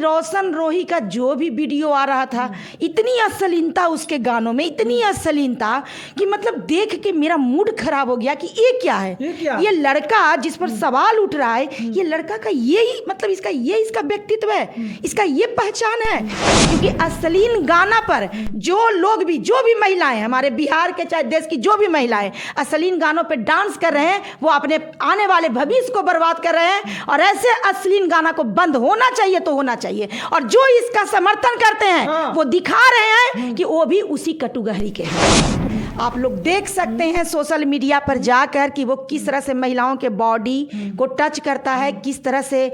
रोशन रोही का जो भी वीडियो आ रहा था, इतनी अश्लीलता उसके गानों में, इतनी अश्लीलता कि मतलब देख के मेरा मूड खराब हो गया कि ये क्या है, ये लड़का जिस पर सवाल उठ रहा है, ये लड़का का यही मतलब इसका व्यक्तित्व है, इसका ये पहचान है। क्योंकि अश्लील गाना पर जो लोग भी, जो भी महिलाएं, हमारे बिहार के चाहे देश की जो भी महिलाएं अश्लील गानों पे डांस कर रहे हैं, वो अपने आने वाले भविष्य को बर्बाद कर रहे हैं। और ऐसे अश्लील गाना को बंद होना चाहिए तो होना चाहिए। और जो इसका समर्थन करते हैं वो दिखा रहे हैं कि वो भी उसी कटुगहरी के हैं। आप लोग देख सकते हैं सोशल मीडिया पर जाकर कि वो किस तरह से महिलाओं के बॉडी को टच करता है, किस तरह से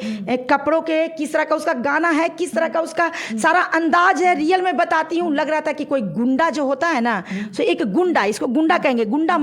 कपड़ों के, किस तरह का उसका गाना है, किस तरह का उसका सारा अंदाज है। रियल में बताती हूँ, लग रहा था कि कोई गुंडा जो होता है ना, तो एक गुंडा, इसको गुंडा कहेंगे, गुंडा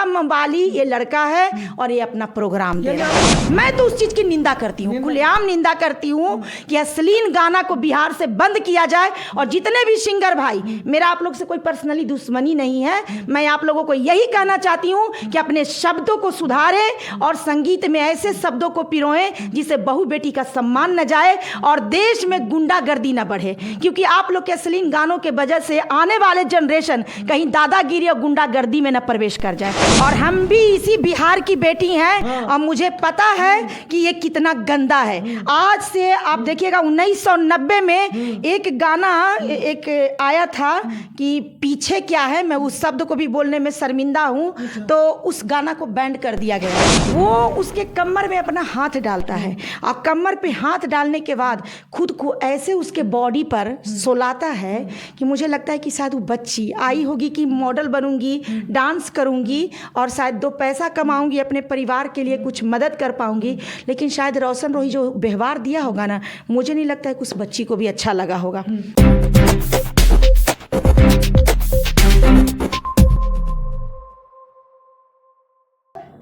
मवाली ये लड़का है और ये अपना प्रोग्राम दे रहा है। मैं तो उस चीज की निंदा करती हूँ, खुलेआम निंदा करती हूँ कि अश्लील गाना को बिहार से बंद किया जाए। और जितने भी सिंगर भाई, मेरा आप लोग से कोई पर्सनली दुश्मनी नहीं है, मैं आप लोगों को यही कहना चाहती हूं कि अपने शब्दों को सुधारें और संगीत में ऐसे शब्दों को पिरोएं जिससे बहू बेटी का सम्मान न जाए और देश में गुंडागर्दी न बढ़े। क्योंकि आप लोग के अश्लील गानों के वजह से आने वाले जनरेशन कहीं दादागिरी और गुंडागर्दी में न प्रवेश कर जाए। और हम भी इसी बिहार की बेटी हैं और मुझे पता है कि ये कितना गंदा है। आज से आप देखिएगा 1990 में एक गाना एक आया था कि पीछे क्या है, मैं उस शब्द को भी बोलने में शर्मिंदा हूँ, तो उस गाना को बैंड कर दिया गया। वो उसके कमर में अपना हाथ डालता है और कमर पे हाथ डालने के बाद खुद को ऐसे उसके बॉडी पर सोलाता है कि मुझे लगता है कि शायद वो बच्ची आई होगी कि मॉडल बनूंगी, डांस करूंगी और शायद 2 पैसा कमाऊंगी, अपने परिवार के लिए कुछ मदद कर पाऊंगी। लेकिन शायद रोशन रोही जो व्यवहार दिया होगा ना, मुझे नहीं लगता है कि उस बच्ची को भी अच्छा लगा होगा।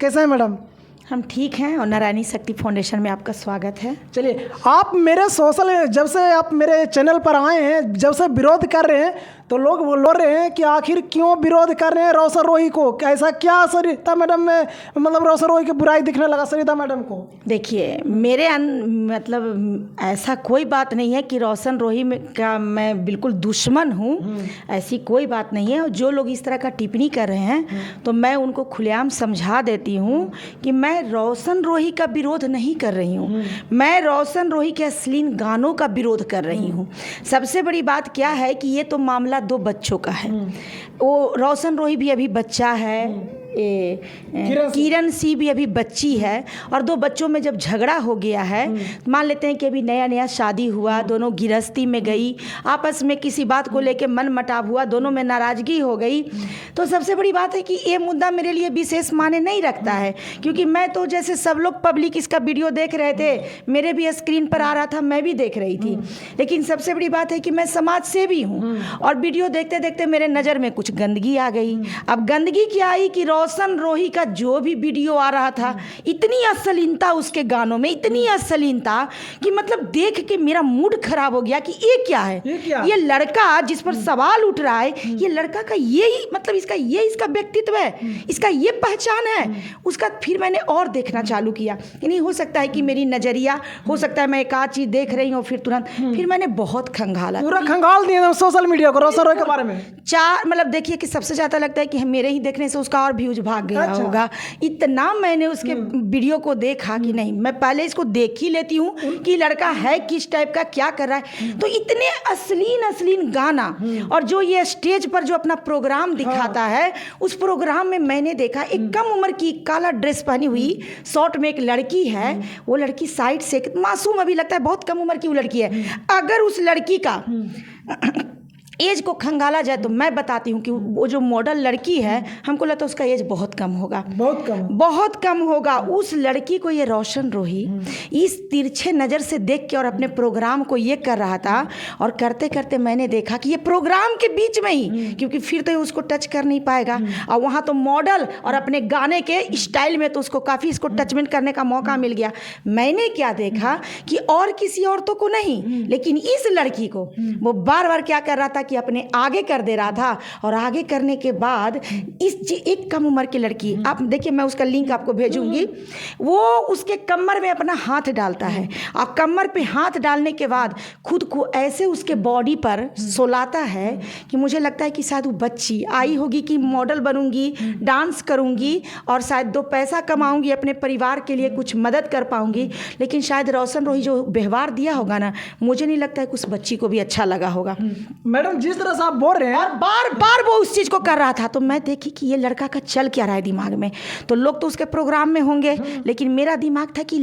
कैसे हैं मैडम? हम ठीक हैं और नारायणी शक्ति फाउंडेशन में आपका स्वागत है। चलिए, आप मेरे जब से आप मेरे चैनल पर आए हैं, जब से विरोध कर रहे हैं तो लोग बोल रहे हैं कि आखिर क्यों विरोध कर रहे हैं रोशन रोही को? ऐसा क्या सरिता मैडम में मतलब रोशन रोही की बुराई दिखने लगा सरिता मैडम को? देखिए, मेरे मतलब ऐसा कोई बात नहीं है कि रोशन रोही का मैं बिल्कुल दुश्मन हूँ, ऐसी कोई बात नहीं है। और जो लोग इस तरह का टिप्पणी कर रहे हैं तो मैं उनको खुलेआम समझा देती हूँ कि मैं रोशन रोही का विरोध नहीं कर रही हूँ, मैं रोशन रोही के अश्लील गानों का विरोध कर रही हूँ। सबसे बड़ी बात क्या है कि ये तो मामला 2 बच्चों का है। वो रोशन रोही भी अभी बच्चा है, किरण सी भी अभी बच्ची है, और 2 बच्चों में जब झगड़ा हो गया है, मान लेते हैं कि अभी नया नया शादी हुआ, दोनों गिरस्ती में गई, आपस में किसी बात को लेके मन मटाव हुआ, दोनों में नाराज़गी हो गई, तो सबसे बड़ी बात है कि ये मुद्दा मेरे लिए विशेष मायने नहीं रखता है। क्योंकि मैं तो जैसे सब लोग पब्लिक इसका वीडियो देख रहे थे, मेरे भी स्क्रीन पर आ रहा था, मैं भी देख रही थी। लेकिन सबसे बड़ी बात है कि मैं समाज सेवी हूँ और वीडियो देखते देखते मेरे नज़र में कुछ गंदगी आ गई। अब गंदगी क्या आई कि रोशन रोही का जो भी वीडियो आ रहा था, इतनी अश्लीलता उसके गानों में, इतनी अश्लीलता कि मतलब देख के मेरा मूड खराब हो गया कि ये क्या है, ये लड़का जिस पर सवाल उठ रहा है, ये लड़का का यही मतलब इसका व्यक्तित्व है, इसका ये पहचान है उसका। फिर मैंने और देखना चालू किया कि नहीं हो सकता है कि मेरी नज़रिया, हो सकता है मैं एक आध चीज़ देख रही हूँ, फिर मैंने बहुत खंगाला, पूरा खंगाल दिया सोशल मीडिया को रोशन रोही के बारे में। मतलब देखिए कि सबसे ज़्यादा लगता है कि मेरे ही देखने से उसका और व्यूज भाग गया होगा। इतना मैंने उसके वीडियो को देखा कि नहीं, मैं पहले इसको देख ही लेती हूँ कि लड़का है किस टाइप का, क्या कर रहा है। तो इतने अश्लील गाना और जो ये स्टेज पर जो अपना प्रोग्राम दिखाता है, उस प्रोग्राम में मैंने देखा एक कम उम्र की काला ड्रेस पहनी हुई शॉर्ट में एक लड़की है। वो लड़की साइड से मासूम अभी लगता है, बहुत कम उम्र की वो लड़की है। अगर उस लड़की का एज को खंगाला जाए तो मैं बताती हूँ कि वो जो मॉडल लड़की है, हमको लगता है उसका एज बहुत कम होगा, बहुत कम होगा। उस लड़की को ये रोशन रोही इस तिरछे नज़र से देख के और अपने प्रोग्राम को ये कर रहा था। और करते करते मैंने देखा कि ये प्रोग्राम के बीच में ही, क्योंकि फिर तो उसको टच कर नहीं पाएगा, और वहाँ तो मॉडल और अपने गाने के स्टाइल में तो उसको काफ़ी इसको टचमेंट करने का मौका मिल गया। मैंने क्या देखा कि और किसी औरतों को नहीं, लेकिन इस लड़की को वो बार बार क्या कर रहा था कि अपने आगे कर दे रहा था, और आगे करने के बाद एक कम उम्र की लड़की, आप देखिए मैं उसका लिंक आपको भेजूंगी, वो उसके कमर में अपना हाथ डालता है और कमर पे हाथ डालने के बाद खुद को ऐसे उसके बॉडी पर सोलाता है कि मुझे लगता है कि शायद वो बच्ची आई होगी कि मॉडल बनूंगी, डांस करूंगी और शायद 2 पैसा कमाऊंगी, अपने परिवार के लिए कुछ मदद कर पाऊंगी। लेकिन शायद रोशन रोही जो व्यवहार दिया होगा ना, मुझे नहीं लगता है कि उस बच्ची को भी अच्छा लगा होगा। मैडम जिस तरह से आप बोल रहे हैं, और बार बार वो उस चीज़ को कर रहा था, तो मैं देखी कि ये लड़का का चल क्या रहा है दिमाग में। तो लोग तो उसके प्रोग्राम में होंगे, लेकिन मेरा दिमाग था कि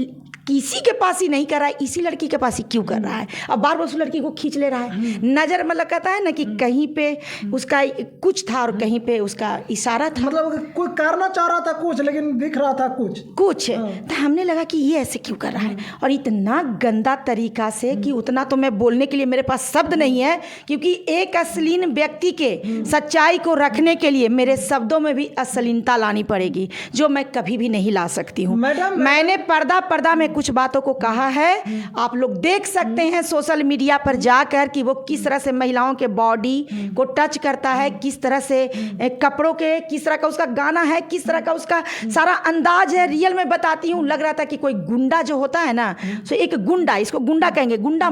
किसी के पास ही नहीं कर रहा है, इसी लड़की के पास ही क्यों कर रहा है। अब बार बार उस लड़की को खींच ले रहा है, नज़र मतलब कहता है ना कि कहीं पे उसका कुछ था और कहीं पे उसका इशारा था, मतलब कोई करना चाह रहा था कुछ, लेकिन दिख रहा था कुछ। तो हमने लगा कि ये ऐसे क्यों कर रहा है, और इतना गंदा तरीका से कि उतना तो मैं बोलने के लिए मेरे पास शब्द नहीं है, क्योंकि एक अश्लील व्यक्ति के सच्चाई को रखने के लिए मेरे शब्दों में भी अश्लीलता लानी पड़ेगी, जो मैं कभी भी नहीं ला सकती हूँ। मैंने पर्दा में कुछ बातों को कहा है, आप लोग देख सकते हैं सोशल मीडिया पर जाकर कि वो किस तरह से महिलाओं के बॉडी को टच करता है, किस तरह से कपड़ों के, किस तरह का उसका गाना है, किस तरह का उसका सारा अंदाज है। रियल में बताती हूँ, लग रहा था कि कोई गुंडा जो होता है ना, तो एक गुंडा, इसको गुंडा कहेंगे, गुंडा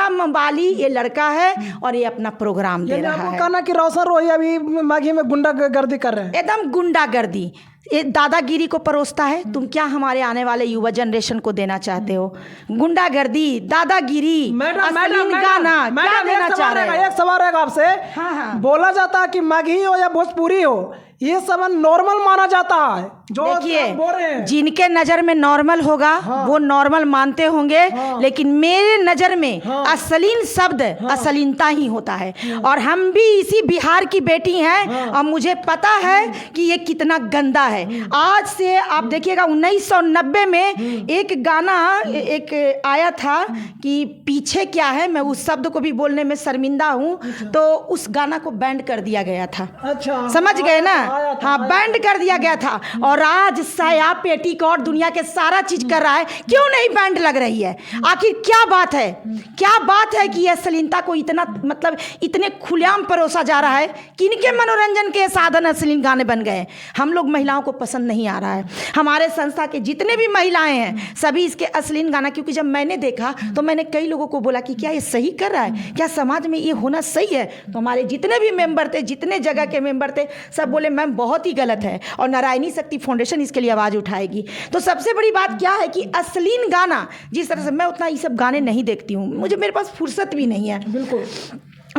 मवाली ये लड़का है और ये अपना प्रोग्राम दे रहा है। कहना कि रोशन रोही अभी माघी में गुंडागर्दी कर रहे हैं, एकदम गुंडागर्दी, ये दादागिरी को परोसता है। तुम क्या हमारे आने वाले युवा जनरेशन को देना चाहते हो? गुंडागर्दी, दादागिरी, अश्लील गाना क्या देना चाह रहे हो? एक सवाल है आपसे। हाँ। बोला जाता है कि माघी हो या भोजपुरी हो, ये सब नॉर्मल माना जाता है। जो देखिए, जिनके नजर में नॉर्मल होगा वो नॉर्मल मानते होंगे, लेकिन मेरे नजर में अश्लील शब्द अश्लीलता ही होता है। और हम भी इसी बिहार की बेटी हैं और मुझे पता है कि ये कितना गंदा है। आज से आप देखिएगा, 1990 में एक गाना एक आया था कि पीछे क्या है, मैं उस शब्द को भी बोलने में शर्मिंदा हूँ, तो उस गाना को बैंड कर दिया गया था। अच्छा, समझ गए ना? हाँ, बैंड कर दिया गया था। और आज साया पेटीकोट दुनिया के सारा चीज कर रहा है, क्यों नहीं बैंड लग रही है? आखिर क्या बात है? क्या बात है कि ये अश्लीलता को इतना मतलब इतने खुलेआम परोसा जा रहा है? किनके मनोरंजन के साधन अश्लील गाने बन गए? हम लोग महिलाओं को पसंद नहीं आ रहा है। हमारे संस्था के जितने भी महिलाएं हैं सभी इसके अश्लील गाना, क्योंकि जब मैंने देखा तो मैंने कई लोगों को बोला कि क्या ये सही कर रहा है, क्या समाज में ये होना सही है? तो हमारे जितने भी मेंबर थे, जितने जगह के मेंबर थे, सब बोले मैम बहुत ही गलत है और नारायणी शक्ति फाउंडेशन इसके लिए आवाज़ उठाएगी। तो सबसे बड़ी बात क्या है कि अश्लील गाना, जिस तरह से मैं उतना ये सब गाने नहीं देखती हूँ, मुझे मेरे पास फुर्सत भी नहीं है बिल्कुल।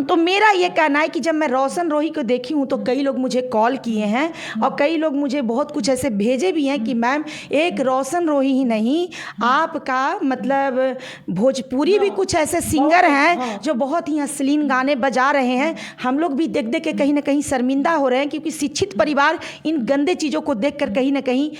तो मेरा ये कहना है कि जब मैं रोशन रोही को देखी हूँ तो कई लोग मुझे कॉल किए हैं और कई लोग मुझे बहुत कुछ ऐसे भेजे भी हैं कि मैम एक रोशन रोही ही नहीं, आपका मतलब भोजपुरी भी कुछ ऐसे सिंगर हैं जो बहुत ही अश्लील गाने बजा रहे हैं। हम लोग भी देख देख के कहीं ना कहीं शर्मिंदा हो रहे हैं, क्योंकि शिक्षित परिवार इन गंदे चीज़ों को देख कर कहीं ना कहीं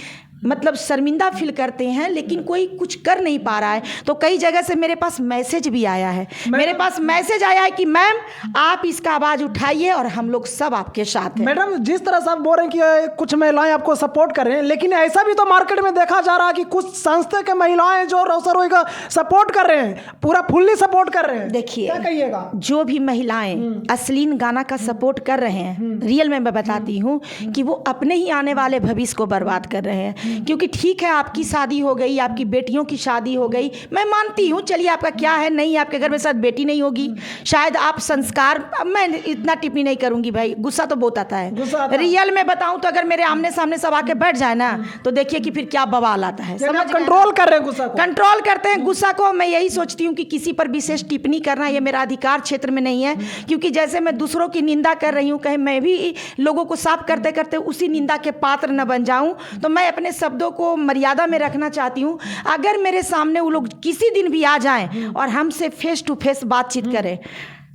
मतलब शर्मिंदा फील करते हैं, लेकिन कोई कुछ कर नहीं पा रहा है। तो कई जगह से मेरे पास मैसेज भी आया है, मेरे पास मैसेज आया है कि मैम आप इसका आवाज़ उठाइए और हम लोग सब आपके साथ हैं। मैडम जिस तरह से आप बोल रहे हैं कि कुछ महिलाएं आपको सपोर्ट कर रहे हैं, लेकिन ऐसा भी तो मार्केट में देखा जा रहा है कि कुछ संस्था के महिलाएं जो रोशन रोही का सपोर्ट कर रहे हैं, पूरा फुल्ली सपोर्ट कर रहे हैं। देखिए, क्या कहिएगा? जो भी महिलाएं अश्लील गाना का सपोर्ट कर रहे हैं, रियल में मैं बताती हूँ कि वो अपने ही आने वाले भविष्य को बर्बाद कर रहे हैं। क्योंकि ठीक है, आपकी शादी हो गई, आपकी बेटियों की शादी हो गई, मैं मानती हूँ, चलिए आपका क्या है, नहीं आपके घर में शायद बेटी नहीं होगी, शायद आप संस्कार, अब मैं इतना टिप्पणी नहीं करूँगी भाई, गुस्सा तो बहुत आता है। रियल में बताऊँ तो अगर मेरे आमने सामने सब आके बैठ जाए ना तो देखिए कि फिर क्या बवाल आता है। समझ कंट्रोल कर रहे हैं गुस्सा को, कंट्रोल करते हैं गुस्सा को। मैं यही सोचती हूँ कि किसी पर विशेष टिप्पणी करना ये मेरा अधिकार क्षेत्र में नहीं है, क्योंकि जैसे मैं दूसरों की निंदा कर रही हूँ, कहीं मैं भी लोगों को साफ करते करते उसी निंदा के पात्र न बन जाऊँ, तो मैं अपने शब्दों को मर्यादा में रखना चाहती हूँ। अगर मेरे सामने वो लोग किसी दिन भी आ जाएं और हमसे फेस टू फेस बातचीत करें,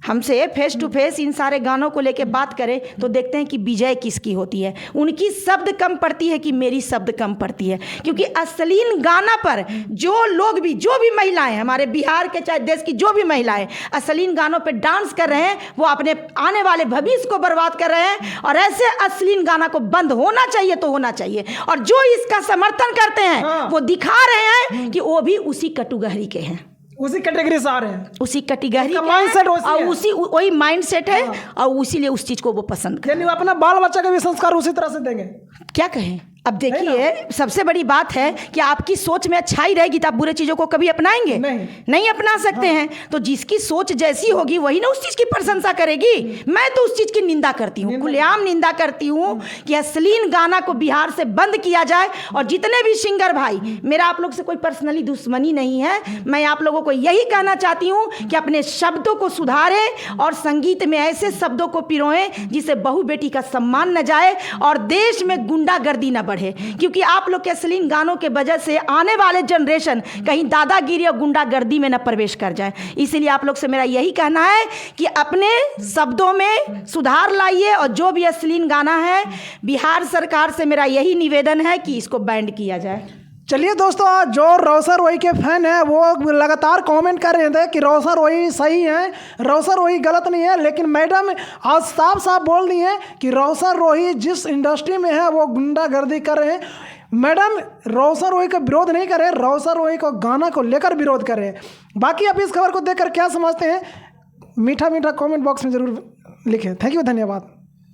हमसे फेस टू फेस इन सारे गानों को लेके बात करें, तो देखते हैं कि विजय किसकी होती है। उनकी शब्द कम पड़ती है कि मेरी शब्द कम पड़ती है, क्योंकि अश्लील गाना पर जो लोग भी, जो भी महिलाएं, हमारे बिहार के चाहे देश की जो भी महिलाएं अश्लील गानों पर डांस कर रहे हैं, वो अपने आने वाले भविष्य को बर्बाद कर रहे हैं। और ऐसे अश्लील गाना को बंद होना चाहिए तो होना चाहिए, और जो इसका समर्थन करते हैं वो दिखा रहे हैं कि वो भी उसी कटुगहरी के हैं। उसी कैटेगरी से आ रहे हैं, उसी कैटेगरी उसका mindset वैसी और है। उसी वही माइंड सेट है और इसीलिए उस चीज को वो पसंद यानी वो अपना बाल बच्चा का भी संस्कार उसी तरह से देंगे। क्या कहें। अब देखिए सबसे बड़ी बात है कि आपकी सोच में अच्छाई रहेगी तो आप बुरे चीजों को कभी अपनाएंगे नहीं अपना सकते हैं। तो जिसकी सोच जैसी होगी वही ना उस चीज की प्रशंसा करेगी। मैं तो उस चीज की निंदा करती हूँ, खुलेआम निंदा करती हूँ कि अश्लील गाना को बिहार से बंद किया जाए। और जितने भी सिंगर भाई, मेरा आप लोग से कोई पर्सनली दुश्मनी नहीं है, मैं आप लोगों को यही कहना चाहती हूँ कि अपने शब्दों को सुधारें और संगीत में ऐसे शब्दों को पिरोएं जिससे बहू बेटी का सम्मान न जाए और देश में गुंडागर्दी न बढ़े। क्योंकि आप लोग के अश्लील गानों के वजह से आने वाले जनरेशन कहीं दादागिरी और गुंडागर्दी में न प्रवेश कर जाए। इसीलिए आप लोग से मेरा यही कहना है कि अपने शब्दों में सुधार लाइए और जो भी अश्लील गाना है बिहार सरकार से मेरा यही निवेदन है कि इसको बैन किया जाए। चलिए दोस्तों, आज जो रोशन रोही के फैन है वो लगातार कमेंट कर रहे थे कि रोशन रोही सही है, रोशन रोही गलत नहीं है। लेकिन मैडम आज साफ साफ बोल दी है कि रोशन रोही जिस इंडस्ट्री में है वो गुंडागर्दी कर रहे हैं। मैडम रोशन रोही का विरोध नहीं कर रहे, रोशन रोही को गाना को लेकर विरोध कर रहे हैं। बाकी आप इस खबर को देखकर क्या समझते हैं, मीठा मीठा कमेंट बॉक्स में ज़रूर लिखें। थैंक यू, धन्यवाद।